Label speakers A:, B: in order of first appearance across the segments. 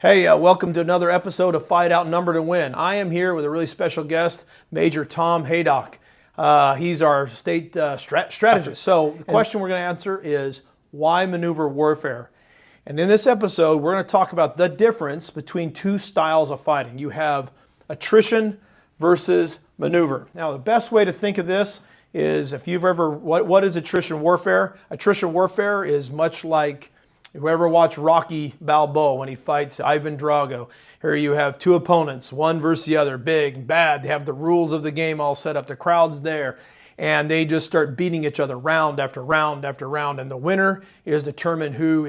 A: Hey, welcome to another episode of Fight Outnumbered and Win. I am here with a really special guest, Major Tom Haydock. He's our state strategist. So the question we're going to answer is, why maneuver warfare? And in this episode, we're going to talk about the difference between two styles of fighting. You have attrition versus maneuver. Now, the best way to think of this is if you've ever, what is attrition warfare? Attrition warfare is much like, if you ever watch Rocky Balboa when he fights Ivan Drago, here you have two opponents, one versus the other, big, bad. They have the rules of the game all set up. The crowd's there, and they just start beating each other round after round after round. And the winner is determined who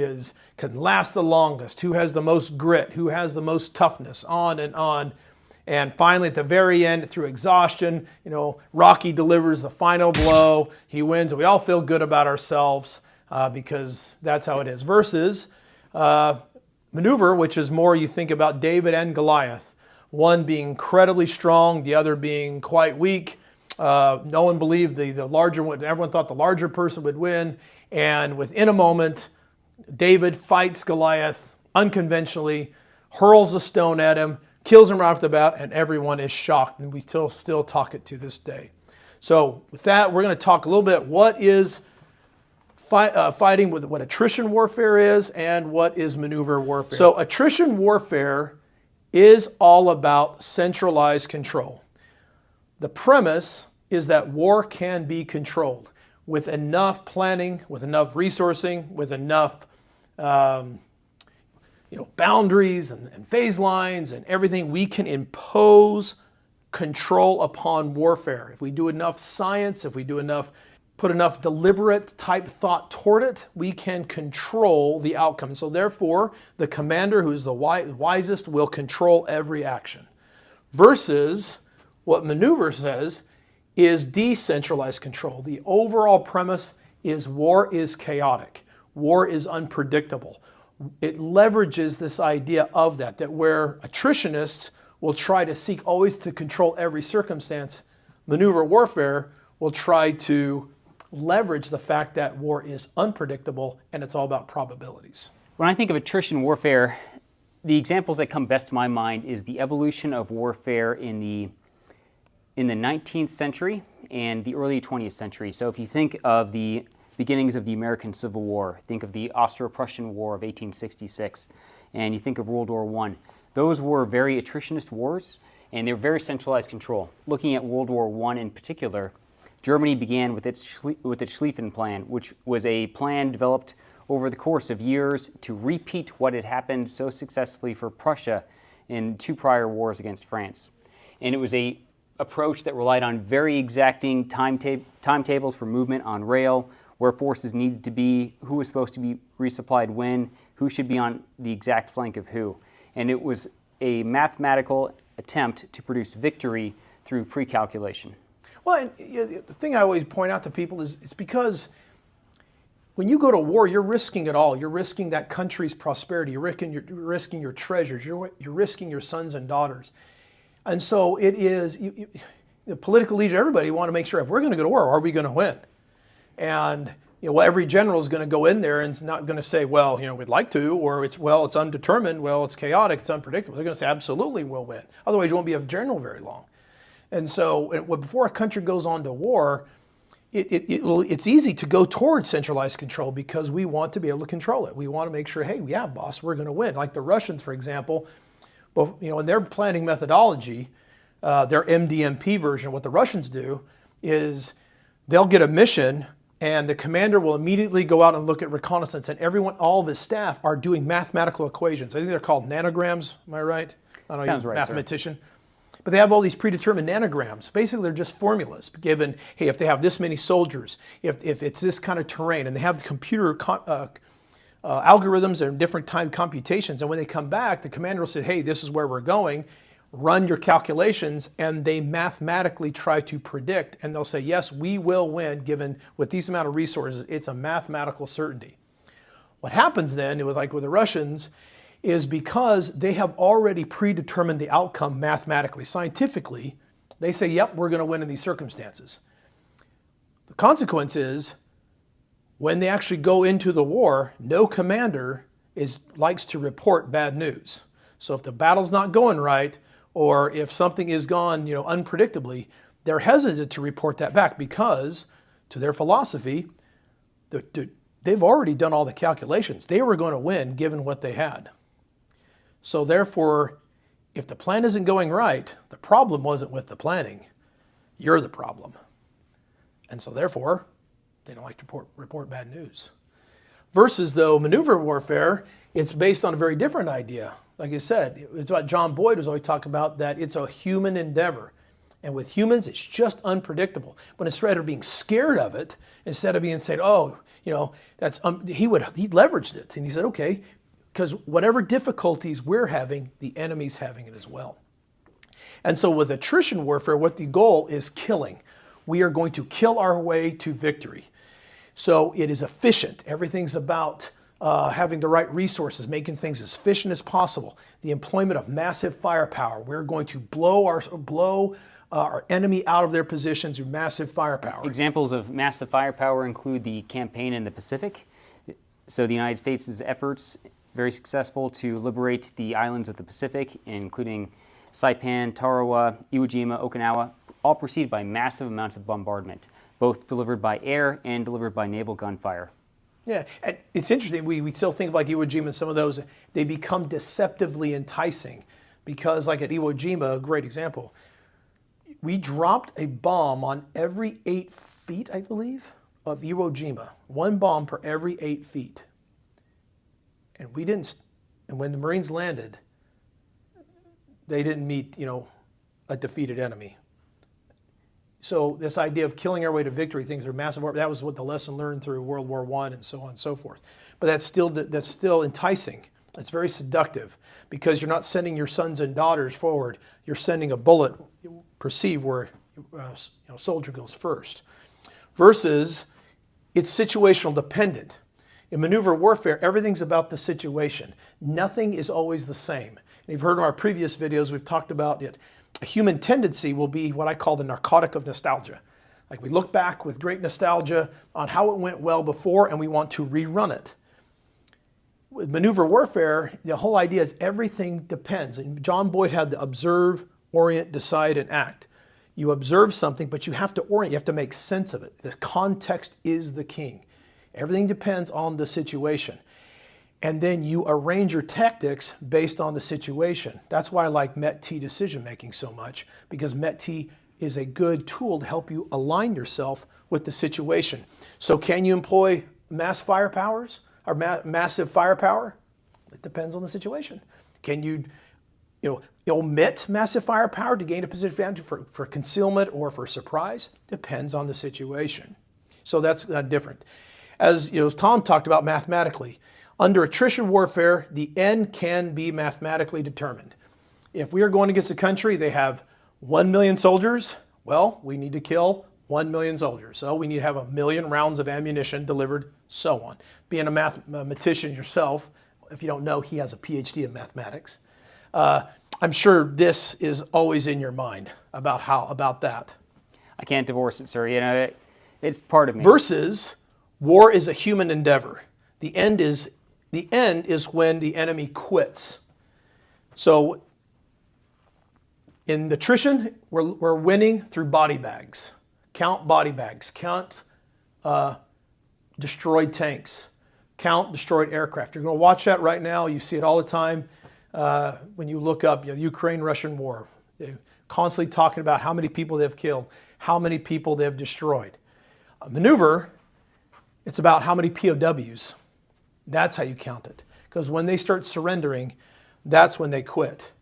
A: can last the longest, who has the most grit, who has the most toughness, on and on. And finally, at the very end, through exhaustion, Rocky delivers the final blow. He wins, and we all feel good about ourselves. Because that's how it is. Versus maneuver, which is more you think about David and Goliath. One being incredibly strong, the other being quite weak. No one believed the larger one. Everyone thought the larger person would win. And within a moment, David fights Goliath unconventionally, hurls a stone at him, kills him right off the bat, and everyone is shocked. And we still talk it to this day. So with that, we're going to talk a little bit what is fighting with what attrition warfare is and what is maneuver warfare. So attrition warfare is all about centralized control. The premise is that war can be controlled with enough planning, with enough resourcing, with enough boundaries and phase lines and everything. We can impose control upon warfare. If we do enough science, if we do put enough deliberate type thought toward it, we can control the outcome. So therefore, the commander who is the wisest will control every action. Versus what maneuver says is decentralized control. The overall premise is war is chaotic. War is unpredictable. It leverages this idea of that where attritionists will try to seek always to control every circumstance, maneuver warfare will try to leverage the fact that war is unpredictable and it's all about probabilities.
B: When I think of attrition warfare, the examples that come best to my mind is the evolution of warfare in the 19th century and the early 20th century. So if you think of the beginnings of the American Civil War, think of the Austro-Prussian War of 1866, and you think of World War I. Those were very attritionist wars, and they were very centralized control. Looking at World War I in particular, Germany began with its Schlieffen Plan, which was a plan developed over the course of years to repeat what had happened so successfully for Prussia in two prior wars against France. And it was an approach that relied on very exacting timetables for movement on rail, where forces needed to be, who was supposed to be resupplied when, who should be on the exact flank of who. And it was a mathematical attempt to produce victory through pre-calculation.
A: Well, and the thing I always point out to people is it's because when you go to war, you're risking it all. You're risking that country's prosperity. You're risking your treasures. You're risking your sons and daughters. And so it is, the political leaders, everybody want to make sure if we're going to go to war, are we going to win? And every general is going to go in there and it's not going to say, well, we'd like to, or it's undetermined, well, it's chaotic, it's unpredictable. They're going to say, absolutely, we'll win. Otherwise, you won't be a general very long. And so before a country goes on to war, it's easy to go towards centralized control because we want to be able to control it. We want to make sure, hey, yeah, boss, we're going to win. Like the Russians, for example, in their planning methodology, their MDMP version, what the Russians do is they'll get a mission and the commander will immediately go out and look at reconnaissance, and all of his staff are doing mathematical equations. I think they're called nanograms, am I right? I don't know,
B: sounds right,
A: mathematician. Sir. But they have all these predetermined nanograms. Basically, they're just formulas given, hey, if they have this many soldiers, if it's this kind of terrain, and they have the computer algorithms and different time computations. And when they come back, the commander will say, hey, this is where we're going. Run your calculations, and they mathematically try to predict. And they'll say, yes, we will win given with these amount of resources. It's a mathematical certainty. What happens then, with the Russians, is because they have already predetermined the outcome mathematically, scientifically, they say, yep, we're going to win in these circumstances. The consequence is, when they actually go into the war, no commander likes to report bad news. So if the battle's not going right, or if something is gone, unpredictably, they're hesitant to report that back because, to their philosophy, they've already done all the calculations. They were going to win given what they had. So therefore, if the plan isn't going right, the problem wasn't with the planning. You're the problem. And so therefore, they don't like to report bad news. Versus, though, maneuver warfare, it's based on a very different idea. Like I said, it's what John Boyd was always talking about, that it's a human endeavor. And with humans, it's just unpredictable. But instead of being scared of it, instead of being said, that's he leveraged it. And he said, okay, because whatever difficulties we're having, the enemy's having it as well. And so with attrition warfare, what the goal is killing. We are going to kill our way to victory. So it is efficient. Everything's about having the right resources, making things as efficient as possible. The employment of massive firepower. We're going to blow our enemy out of their positions through massive firepower.
B: Examples of massive firepower include the campaign in the Pacific. So the United States' efforts, very successful to liberate the islands of the Pacific, including Saipan, Tarawa, Iwo Jima, Okinawa, all preceded by massive amounts of bombardment, both delivered by air and delivered by naval gunfire.
A: Yeah, and it's interesting. We still think of like Iwo Jima and some of those, they become deceptively enticing because like at Iwo Jima, a great example, we dropped a bomb on every 8 feet, I believe, of Iwo Jima. 1 bomb per every 8 feet. And when the Marines landed, they didn't meet, a defeated enemy. So this idea of killing our way to victory, things are massive. That was what the lesson learned through World War I and so on and so forth. But that's still enticing. It's very seductive because you're not sending your sons and daughters forward. You're sending a bullet, perceive where a soldier goes first. Versus, it's situational dependent. In maneuver warfare, everything's about the situation. Nothing is always the same. And you've heard in our previous videos, we've talked about it. A human tendency will be what I call the narcotic of nostalgia. Like we look back with great nostalgia on how it went well before and we want to rerun it. With maneuver warfare, the whole idea is everything depends. And John Boyd had to observe, orient, decide, and act. You observe something, but you have to orient, you have to make sense of it. The context is the king. Everything depends on the situation. And then you arrange your tactics based on the situation. That's why I like MET-T decision making so much, because MET-T is a good tool to help you align yourself with the situation. So can you employ massive firepower? It depends on the situation. Can you omit massive firepower to gain a position advantage for concealment or for surprise? Depends on the situation. So that's different. As Tom talked about mathematically, under attrition warfare, the end can be mathematically determined. If we are going against a country, they have 1 million soldiers, well, we need to kill 1 million soldiers. So we need to have 1 million rounds of ammunition delivered, so on. Being a mathematician yourself, if you don't know, he has a PhD in mathematics. I'm sure this is always in your mind about that.
B: I can't divorce it, sir. It's part of me.
A: Versus, war is a human endeavor. The end is when the enemy quits. So in attrition, we're winning through body bags. Count body bags. Count destroyed tanks. Count destroyed aircraft. You're going to watch that right now. You see it all the time when you look up Ukraine-Russian war. They're constantly talking about how many people they've killed, how many people they've destroyed. A maneuver, it's about how many POWs. That's how you count it. Because when they start surrendering, that's when they quit.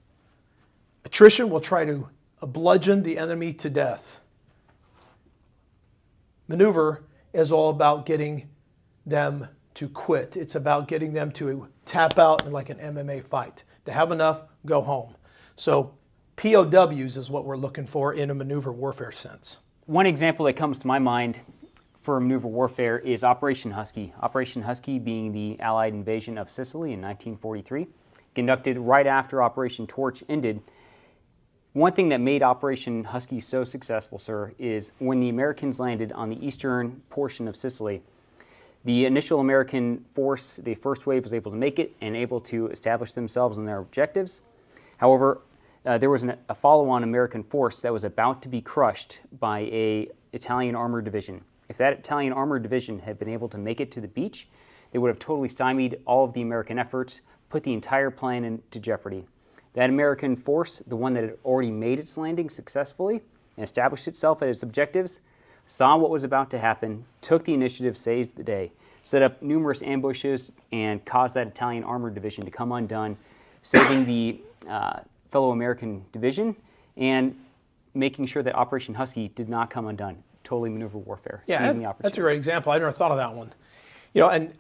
A: Attrition will try to bludgeon the enemy to death. Maneuver is all about getting them to quit. It's about getting them to tap out in like an MMA fight. To have enough, go home. So POWs is what we're looking for in a maneuver warfare sense.
B: One example that comes to my mind for maneuver warfare is Operation Husky. Operation Husky being the Allied invasion of Sicily in 1943, conducted right after Operation Torch ended. One thing that made Operation Husky so successful, sir, is when the Americans landed on the eastern portion of Sicily, The initial American force, the first wave, was able to make it and able to establish themselves and their objectives. However, there was a follow-on American force that was about to be crushed by an Italian armored division. If that Italian armored division had been able to make it to the beach, they would have totally stymied all of the American efforts, put the entire plan into jeopardy. That American force, the one that had already made its landing successfully and established itself at its objectives, saw what was about to happen, took the initiative, saved the day, set up numerous ambushes, and caused that Italian armored division to come undone, saving the fellow American division and making sure that Operation Husky did not come undone. Totally maneuver warfare.
A: Yeah, that's a great example. I never thought of that one. And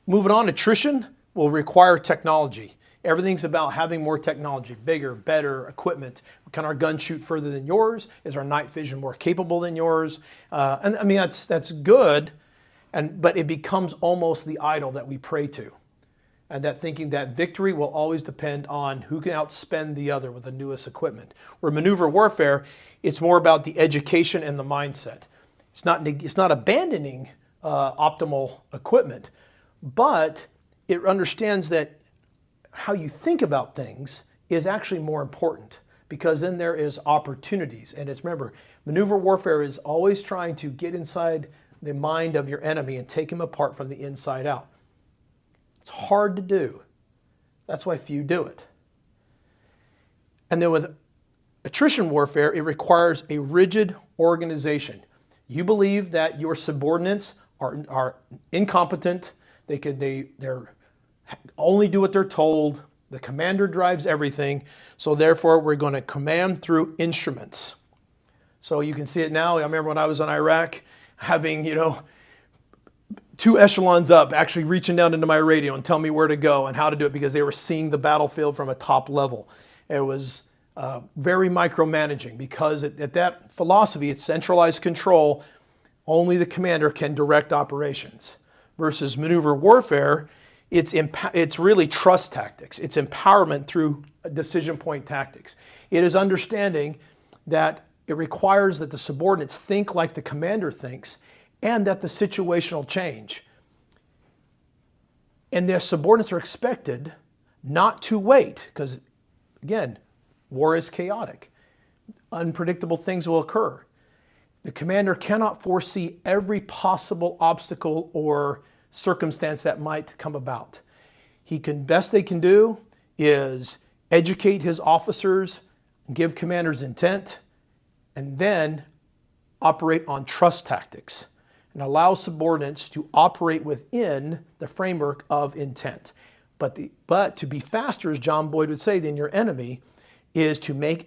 A: moving on, attrition will require technology. Everything's about having more technology, bigger, better equipment. Can our gun shoot further than yours? Is our night vision more capable than yours? And I mean, that's good, but it becomes almost the idol that we pray to. And that thinking that victory will always depend on who can outspend the other with the newest equipment. Where maneuver warfare, it's more about the education and the mindset. It's not abandoning optimal equipment, but it understands that how you think about things is actually more important, because then there is opportunities. And remember, maneuver warfare is always trying to get inside the mind of your enemy and take him apart from the inside out. It's hard to do. That's why few do it. And then with attrition warfare, it requires a rigid organization. You believe that your subordinates are incompetent. They're only do what they're told. The commander drives everything. So therefore, we're going to command through instruments. So you can see it now. I remember when I was in Iraq, having, 2 echelons up, actually reaching down into my radio and telling me where to go and how to do it, because they were seeing the battlefield from a top level. It was very micromanaging, because at that philosophy, it's centralized control. Only the commander can direct operations. Versus maneuver warfare, it's really trust tactics. It's empowerment through decision point tactics. It is understanding that it requires that the subordinates think like the commander thinks, and that the situation will change. And their subordinates are expected not to wait, because, again, war is chaotic. Unpredictable things will occur. The commander cannot foresee every possible obstacle or circumstance that might come about. Best they can do is educate his officers, give commanders intent, and then operate on trust tactics and allow subordinates to operate within the framework of intent. But to be faster, as John Boyd would say, than your enemy, is to make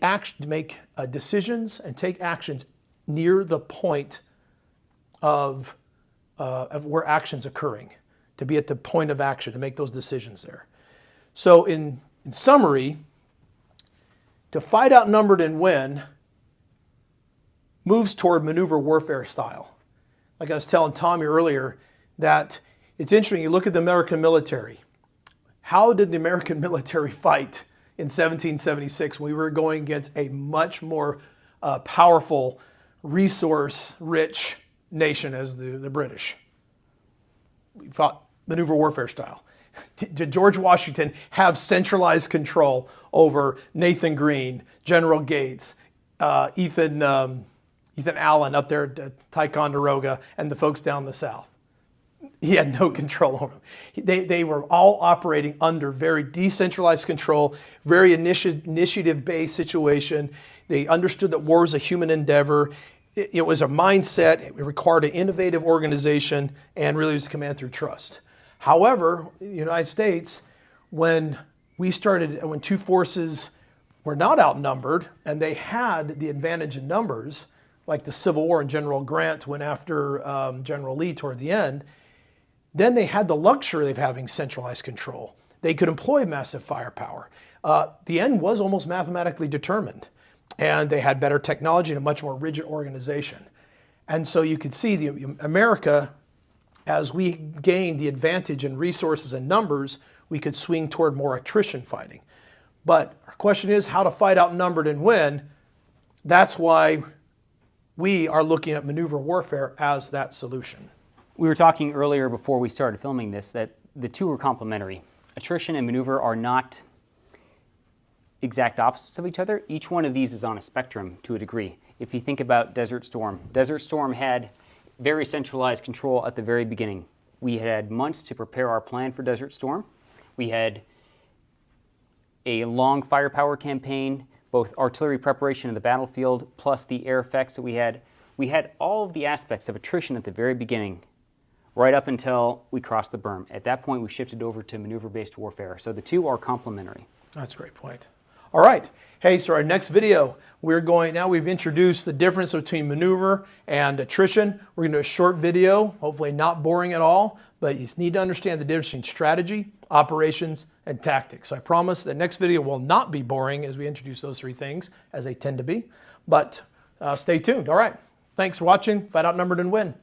A: decisions and take actions near the point of where action's occurring, to be at the point of action, to make those decisions there. So in summary, to fight outnumbered and win moves toward maneuver warfare style. Like I was telling Tommy earlier, that it's interesting, you look at the American military. How did the American military fight in 1776 when we were going against a much more powerful, resource-rich nation as the British? We fought maneuver warfare style. Did George Washington have centralized control over Nathan Greene, General Gates, Ethan Allen up there at Ticonderoga, and the folks down the south? He had no control over them. They were all operating under very decentralized control, very initiative-based situation. They understood that war was a human endeavor. It was a mindset. It required an innovative organization, and really was command through trust. However, in the United States, when two forces were not outnumbered and they had the advantage in numbers, like the Civil War and General Grant went after General Lee toward the end, then they had the luxury of having centralized control. They could employ massive firepower. The end was almost mathematically determined, and they had better technology and a much more rigid organization. And so you could see America, as we gained the advantage in resources and numbers, we could swing toward more attrition fighting. But our question is how to fight outnumbered and win. That's why we are looking at maneuver warfare as that solution.
B: We were talking earlier before we started filming this that the two are complementary. Attrition and maneuver are not exact opposites of each other. Each one of these is on a spectrum to a degree. If you think about Desert Storm had very centralized control at the very beginning. We had months to prepare our plan for Desert Storm. We had a long firepower campaign, both artillery preparation in the battlefield, plus the air effects that we had. We had all of the aspects of attrition at the very beginning, right up until we crossed the berm. At that point, we shifted over to maneuver-based warfare. So the two are complementary.
A: That's a great point. All right. Hey, so our next video, we've introduced the difference between maneuver and attrition. We're going to do a short video, hopefully not boring at all, but you need to understand the difference between strategy, operations, and tactics. So I promise the next video will not be boring as we introduce those three things, as they tend to be, but stay tuned. All right. Thanks for watching. Fight Outnumbered and Win.